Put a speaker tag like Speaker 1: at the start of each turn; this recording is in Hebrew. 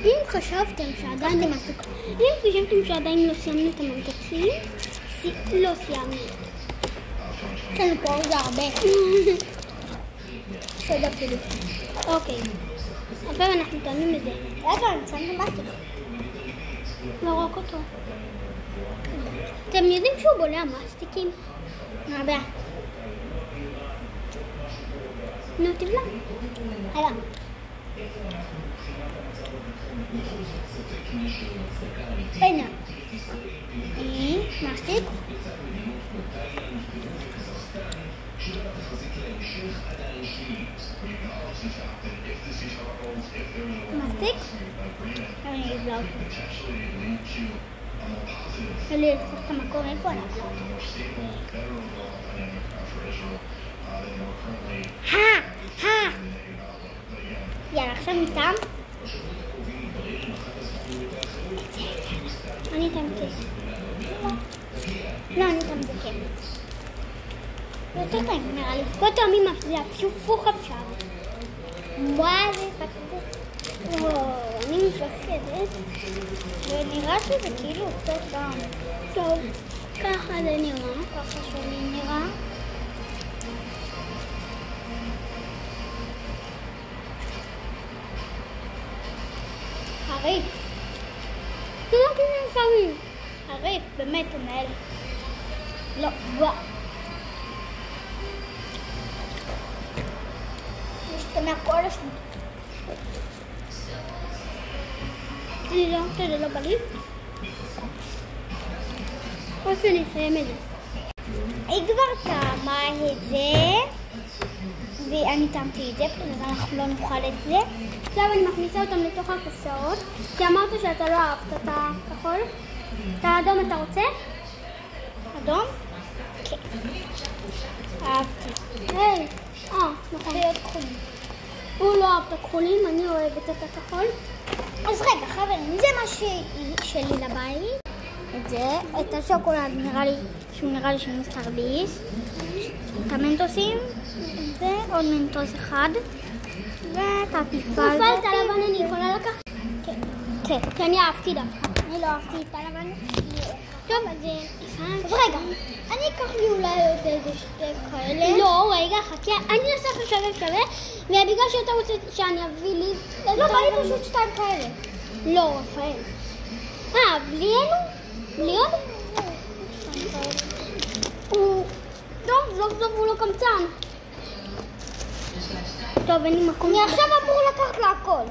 Speaker 1: אם חשבתם שעדיין לא סיימנו את הממתקים, לא סיימנו. יש לנו פה עוד הרבה. שעוד אפילו. אוקיי. עכשיו אנחנו טעמים את זה. רגע, אני שמנו מסטיק. לא רק אותו. אתם יודעים שהוא בולע מסטיקים? מה הבעיה? נו, תבלע. רגע. הנה. מסטיק. מסטיק? אני אבלע אותו. אני אצטרך את המקום איפה אנחנו. יאללה, עכשיו ניתם. אני אתם את זה. לא, אני אתם את זה כן. יותר טעים נראה לי. כל טעמים זה הפוך אפשר. וואי, זה פתח. אני מפחדת. ונראה שזה כאילו אותו טעם. טוב, ככה זה נראה. ככה שלי נראה. חריף. זה לא כאילו חריף. חריף, באמת, המנהל. לא, וואו. משתנה כל השני. אני לא רוצה, זה לא בא לי. או שנסיים את זה. היא כבר טעמה את זה. ואני טעמתי את זה, אז אנחנו לא נאכל את זה. עכשיו אני מכניסה אותם לתוך הקופסאות. כי אמרת שאתה לא אהבת את הכחול. את האדום אתה רוצה? אדום? כן. אהבתי. היי, נכון. להיות כחולים. הוא לא אהב את הכחולים, אני אוהבת את הכחול. אז רגע, חברים, זה מה שלי לבית. את זה, את השוקולד נראה לי של מיסטר ביס. את המנטוסים, ועוד מנטוס אחד. ואת הפיפל. את הלבן אני יכולה לקחת? כן. כי אני אהבתי דווקא. אני לא אהבתי את הלבן. טוב, אז רגע, אני אקח לי אולי עוד איזה שתי כאלה. לא, רגע, חכה. אני אעשה לך שווה. ובגלל שאתה רוצה שאני אביא לי... לא, בא לי פשוט שתיים כאלה. לא, רפאל. בלי אלו? בלי עוד? טוב, זוב הוא לא קמצן. טוב, אין לי מקום. אני עכשיו אמור לקחת לה הכל.